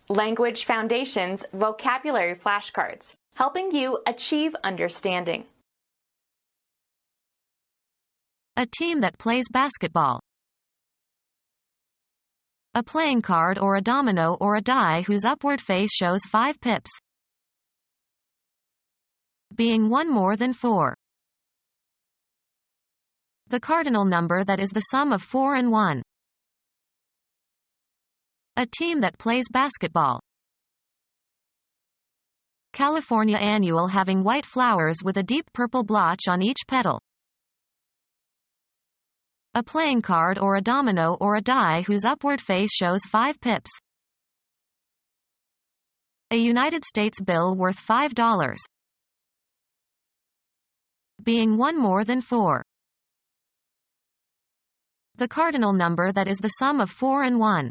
Language Foundations Vocabulary Flashcards, helping you achieve understanding. A team that plays basketball. A playing card or a domino or a die whose upward face shows 5 pips. Being one more than 4. The cardinal number that is the sum of 4 and 1. A team that plays basketball. California annual having white flowers with a deep purple blotch on each petal. A playing card or a domino or a die whose upward face shows 5 pips. A United States bill worth $5. Being one more than 4. The cardinal number that is the sum of 4 and 1.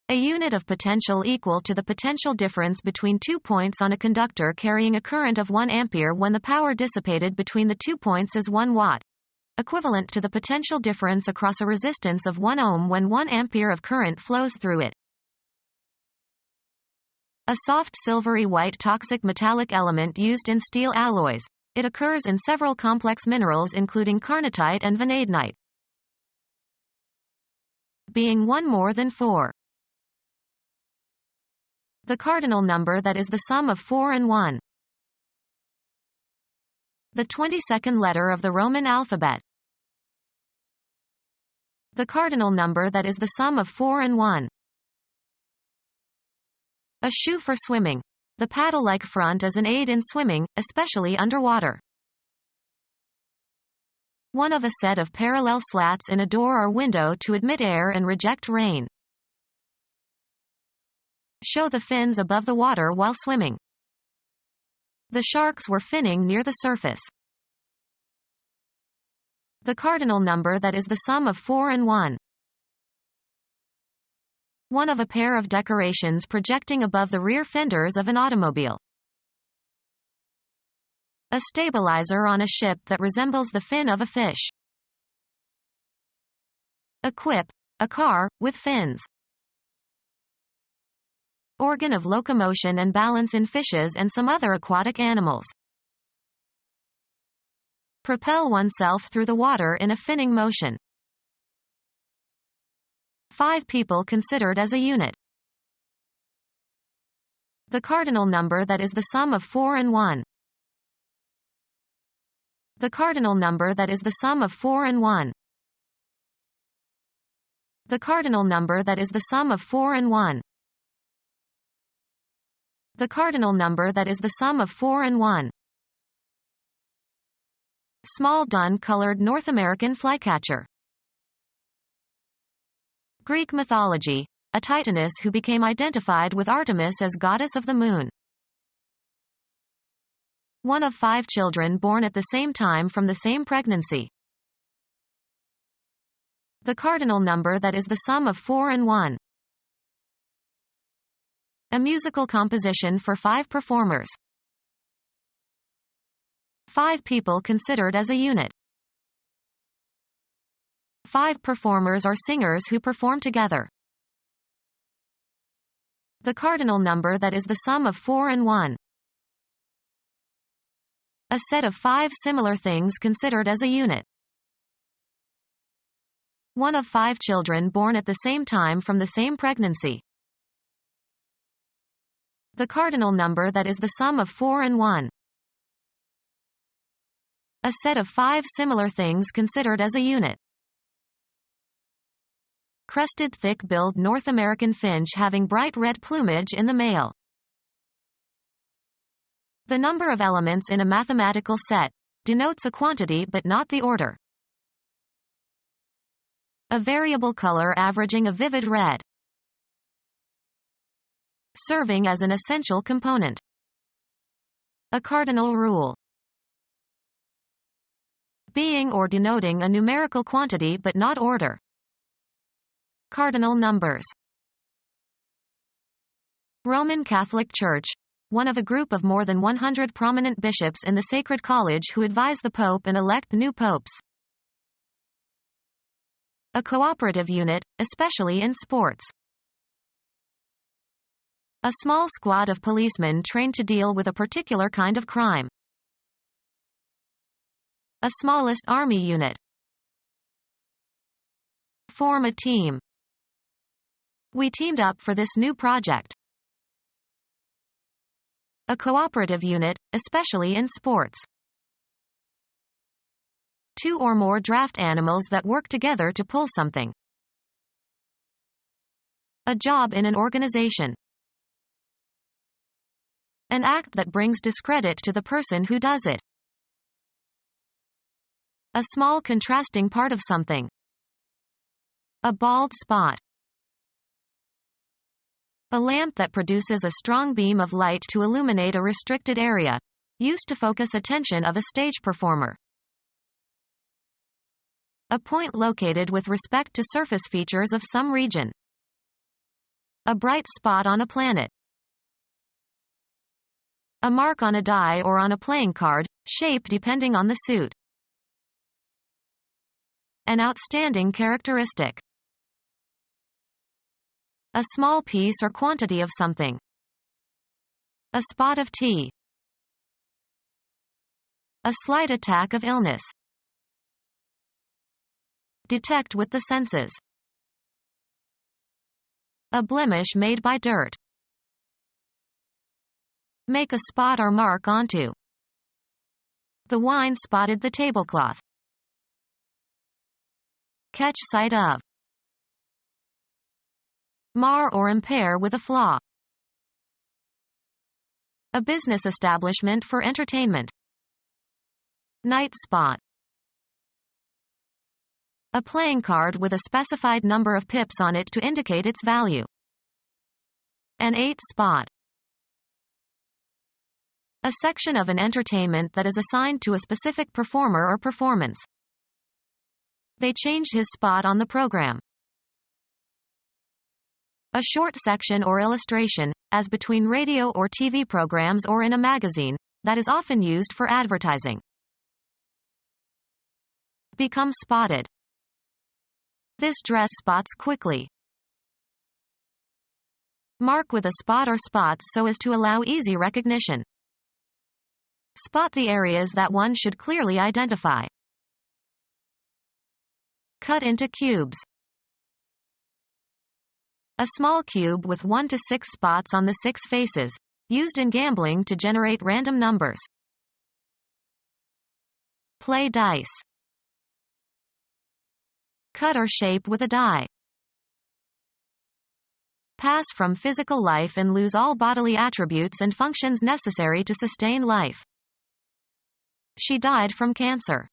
A unit of potential equal to the potential difference between 2 points on a conductor carrying a current of 1 ampere when the power dissipated between the 2 points is 1 watt. Equivalent to the potential difference across a resistance of 1 ohm when 1 ampere of current flows through it. A soft silvery white toxic metallic element used in steel alloys. It occurs in several complex minerals including carnotite and vanadinite. Being one more than 4. The cardinal number that is the sum of 4 and 1. The 22nd letter of the Roman alphabet. The cardinal number that is the sum of 4 and 1. A shoe for swimming. The paddle-like front is an aid in swimming, especially underwater. One of a set of parallel slats in a door or window to admit air and reject rain. Show the fins above the water while swimming. The sharks were finning near the surface. The cardinal number that is the sum of 4 and 1. One of a pair of decorations projecting above the rear fenders of an automobile. A stabilizer on a ship that resembles the fin of a fish. A quip, a car, with fins. Organ of locomotion and balance in fishes and some other aquatic animals. Propel oneself through the water in a finning motion. 5 people considered as a unit. The cardinal number that is the sum of 4 and 1. The cardinal number that is the sum of 4 and 1. The cardinal number that is the sum of 4 and 1. The cardinal number that is the sum of 4 and 1. Small dun-colored North American flycatcher. Greek mythology. A Titaness who became identified with Artemis as goddess of the moon. One of 5 children born at the same time from the same pregnancy. The cardinal number that is the sum of 4 and 1. A musical composition for 5 performers. 5 people considered as a unit. 5 performers or singers who perform together. The cardinal number that is the sum of 4 and 1. A set of 5 similar things considered as a unit. One of 5 children born at the same time from the same pregnancy. The cardinal number that is the sum of 4 and 1. A set of 5 similar things considered as a unit. Crested thick-billed North American finch having bright red plumage in the male. The number of elements in a mathematical set denotes a quantity but not the order. A variable color averaging a vivid red. Serving as an essential component. A cardinal rule. Being or denoting a numerical quantity but not order. Cardinal numbers. Roman Catholic Church. One of a group of more than 100 prominent bishops in the Sacred College who advise the Pope and elect new popes. A cooperative unit, especially in sports. A small squad of policemen trained to deal with a particular kind of crime. A smallest army unit. Form a team. We teamed up for this new project. A cooperative unit, especially in sports. Two or more draft animals that work together to pull something. A job in an organization. An act that brings discredit to the person who does it. A small contrasting part of something. A bald spot. A lamp that produces a strong beam of light to illuminate a restricted area, used to focus attention of a stage performer. A point located with respect to surface features of some region. A bright spot on a planet. A mark on a die or on a playing card, shape depending on the suit. An outstanding characteristic. A small piece or quantity of something. A spot of tea. A slight attack of illness. Detect with the senses. A blemish made by dirt. Make a spot or mark onto. The wine spotted the tablecloth. Catch sight of. Mar or impair with a flaw. A business establishment for entertainment. Night spot. A playing card with a specified number of pips on it to indicate its value. An 8 spot. A section of an entertainment that is assigned to a specific performer or performance. They changed his spot on the program. A short section or illustration, as between radio or TV programs or in a magazine, that is often used for advertising. Become spotted. This dress spots quickly. Mark with a spot or spots so as to allow easy recognition. Spot the areas that one should clearly identify. Cut into cubes. A small cube with 1 to 6 spots on the 6 faces, used in gambling to generate random numbers. Play dice. Cut or shape with a die. Pass from physical life and lose all bodily attributes and functions necessary to sustain life. She died from cancer.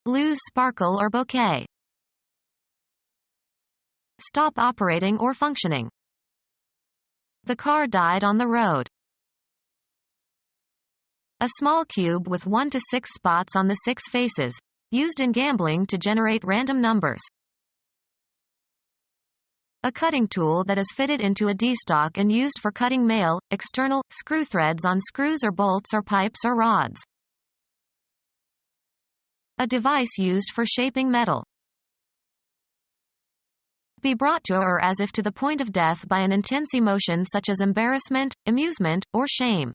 Lose sparkle or bouquet. Stop operating or functioning. The car died on the road. A small cube with 1 to 6 spots on the 6 faces, used in gambling to generate random numbers. A cutting tool that is fitted into a D-stock and used for cutting male, external, screw threads on screws or bolts or pipes or rods. A device used for shaping metal. Be brought to or as if to the point of death by an intense emotion such as embarrassment, amusement, or shame.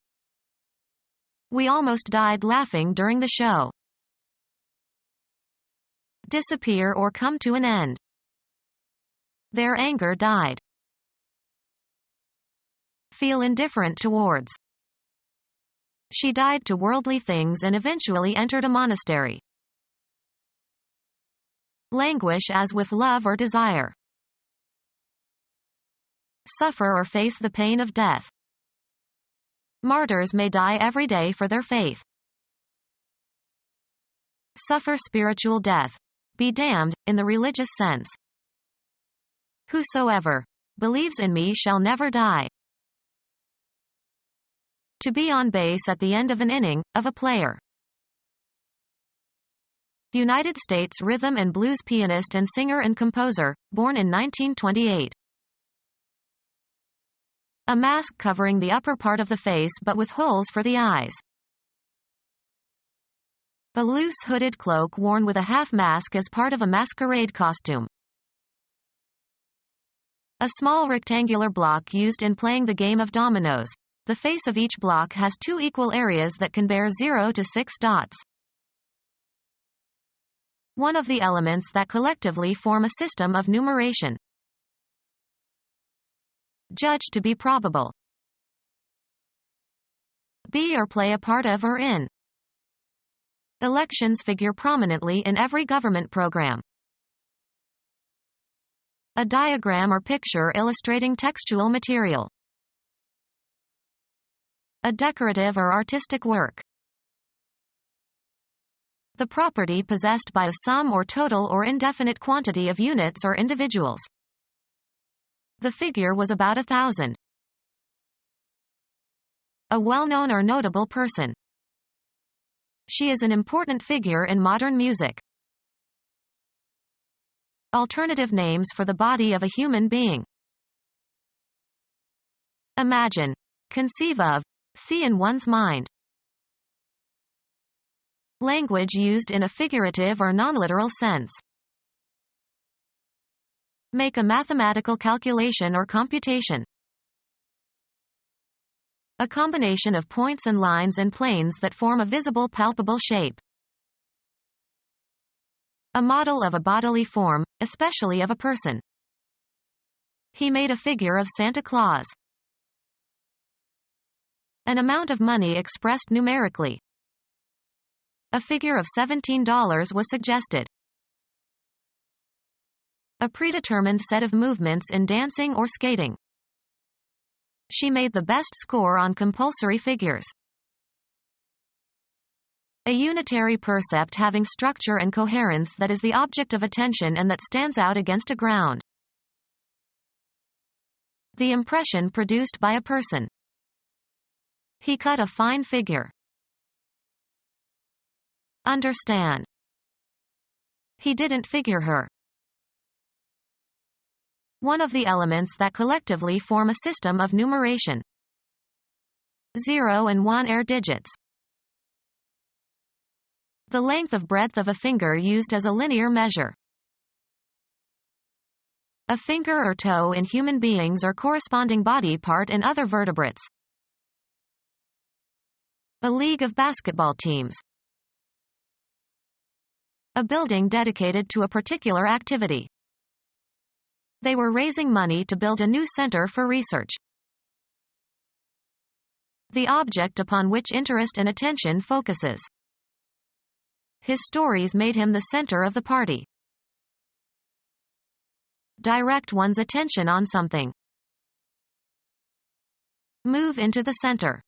We almost died laughing during the show. Disappear or come to an end. Their anger died. Feel indifferent towards. She died to worldly things and eventually entered a monastery. Languish as with love or desire. Suffer or face the pain of death. Martyrs may die every day for their faith. Suffer spiritual death. Be damned, in the religious sense. Whosoever believes in me shall never die. To be on base at the end of an inning, of a player. United States rhythm and blues pianist and singer and composer, born in 1928. A mask covering the upper part of the face but with holes for the eyes. A loose hooded cloak worn with a half mask as part of a masquerade costume. A small rectangular block used in playing the game of dominoes. The face of each block has two equal areas that can bear 0 to 6 dots. One of the elements that collectively form a system of numeration. Judged to be probable. Be or play a part of or in. Elections figure prominently in every government program. A diagram or picture illustrating textual material. A decorative or artistic work. The property possessed by a sum or total or indefinite quantity of units or individuals. The figure was about 1,000. A well-known or notable person. She is an important figure in modern music. Alternative names for the body of a human being. Imagine. Conceive of. See in one's mind. Language used in a figurative or non-literal sense. Make a mathematical calculation or computation. A combination of points and lines and planes that form a visible palpable shape. A model of a bodily form, especially of a person. He made a figure of Santa Claus. An amount of money expressed numerically. A figure of $17 was suggested. A predetermined set of movements in dancing or skating. She made the best score on compulsory figures. A unitary percept having structure and coherence that is the object of attention and that stands out against a ground. The impression produced by a person. He cut a fine figure. Understand. He didn't figure her. One of the elements that collectively form a system of numeration. 0 and 1 are digits. The length of breadth of a finger used as a linear measure. A finger or toe in human beings or corresponding body part in other vertebrates. A league of basketball teams. A building dedicated to a particular activity. They were raising money to build a new center for research. The object upon which interest and attention focuses. His stories made him the center of the party. Direct one's attention on something. Move into the center.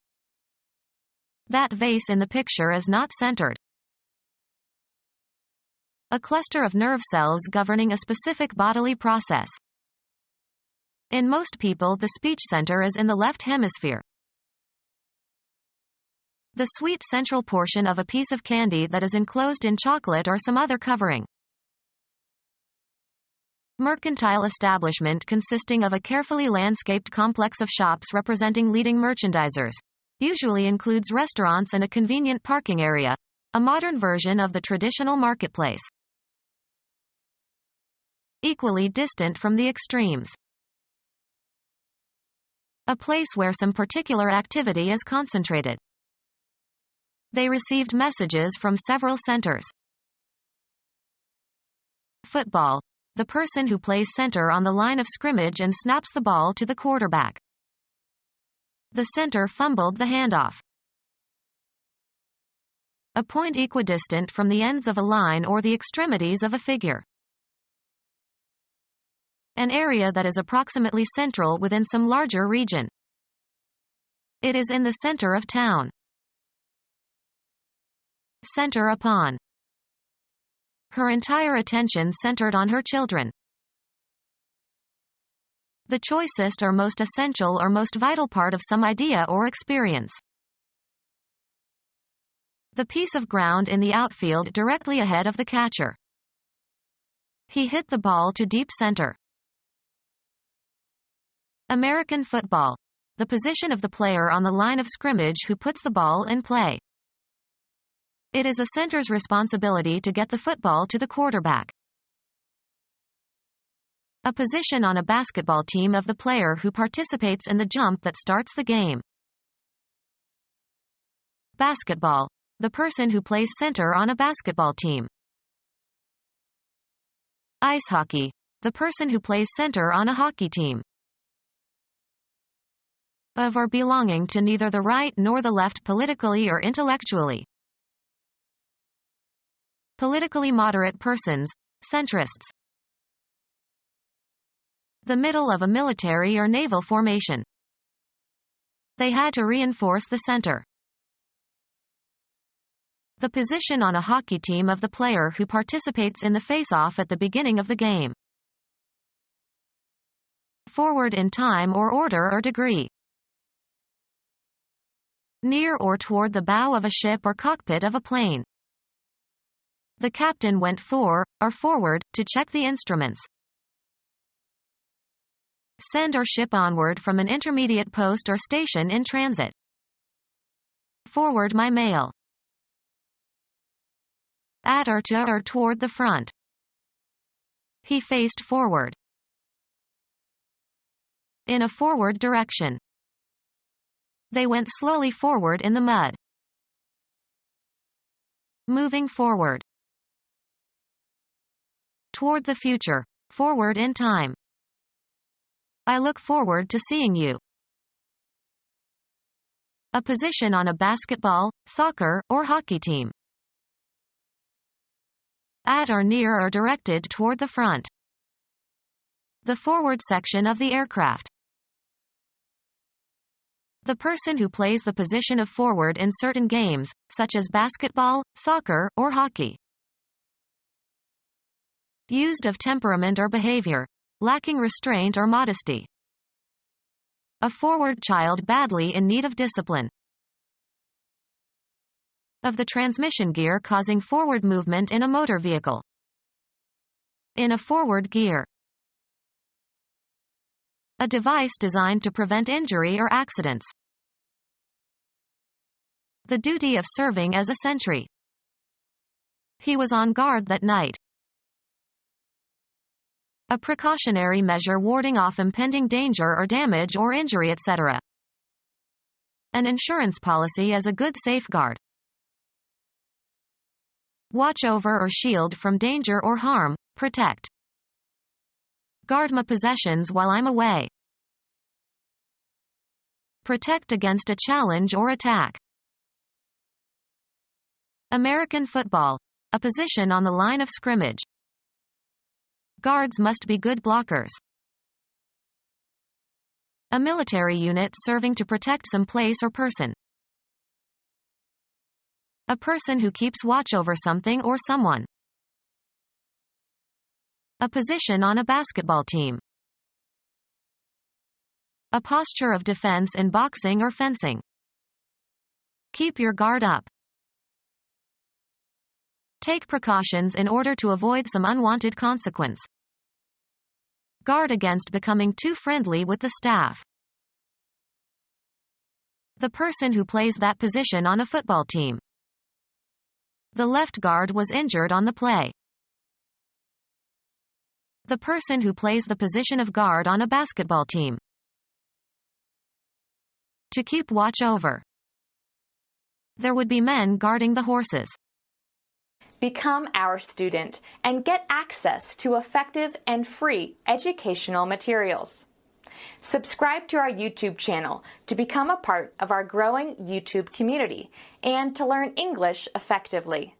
That vase in the picture is not centered. A cluster of nerve cells governing a specific bodily process. In most people, the speech center is in the left hemisphere. The sweet central portion of a piece of candy that is enclosed in chocolate or some other covering. Mercantile establishment consisting of a carefully landscaped complex of shops representing leading merchandisers. Usually includes restaurants and a convenient parking area. A modern version of the traditional marketplace. Equally distant from the extremes. A place where some particular activity is concentrated. They received messages from several centers. Football. The person who plays center on the line of scrimmage and snaps the ball to the quarterback. The center fumbled the handoff. A point equidistant from the ends of a line or the extremities of a figure. An area that is approximately central within some larger region. It is in the center of town. Center upon. Her entire attention centered on her children. The choicest or most essential or most vital part of some idea or experience. The piece of ground in the outfield directly ahead of the catcher. He hit the ball to deep center. American football. The position of the player on the line of scrimmage who puts the ball in play. It is a center's responsibility to get the football to the quarterback. A position on a basketball team of the player who participates in the jump that starts the game. Basketball. The person who plays center on a basketball team. Ice hockey. The person who plays center on a hockey team. Of or belonging to neither the right nor the left politically or intellectually. Politically moderate persons, centrists. The middle of a military or naval formation. They had to reinforce the center. The position on a hockey team of the player who participates in the face-off at the beginning of the game. Forward in time or order or degree. Near or toward the bow of a ship or cockpit of a plane. The captain went or forward, to check the instruments. Send or ship onward from an intermediate post or station in transit. Forward my mail. At or to or toward the front. He faced forward. In a forward direction. They went slowly forward in the mud. Moving forward. Toward the future. Forward in time. I look forward to seeing you. A position on a basketball, soccer, or hockey team. At or near or directed toward the front. The forward section of the aircraft. The person who plays the position of forward in certain games, such as basketball, soccer, or hockey. Used of temperament or behavior, lacking restraint or modesty. A forward child badly in need of discipline. Of the transmission gear causing forward movement in a motor vehicle. In a forward gear. A device designed to prevent injury or accidents. The duty of serving as a sentry. He was on guard that night. A precautionary measure warding off impending danger or damage or injury, etc. An insurance policy as a good safeguard. Watch over or shield from danger or harm, protect. Guard my possessions while I'm away. Protect against a challenge or attack. American football. A position on the line of scrimmage. Guards must be good blockers. A military unit serving to protect some place or person. A person who keeps watch over something or someone. A position on a basketball team. A posture of defense in boxing or fencing. Keep your guard up. Take precautions in order to avoid some unwanted consequence. Guard against becoming too friendly with the staff. The person who plays that position on a football team. The left guard was injured on the play. The person who plays the position of guard on a basketball team. To keep watch over. There would be men guarding the horses. Become our student and get access to effective and free educational materials. Subscribe to our YouTube channel to become a part of our growing YouTube community and to learn English effectively.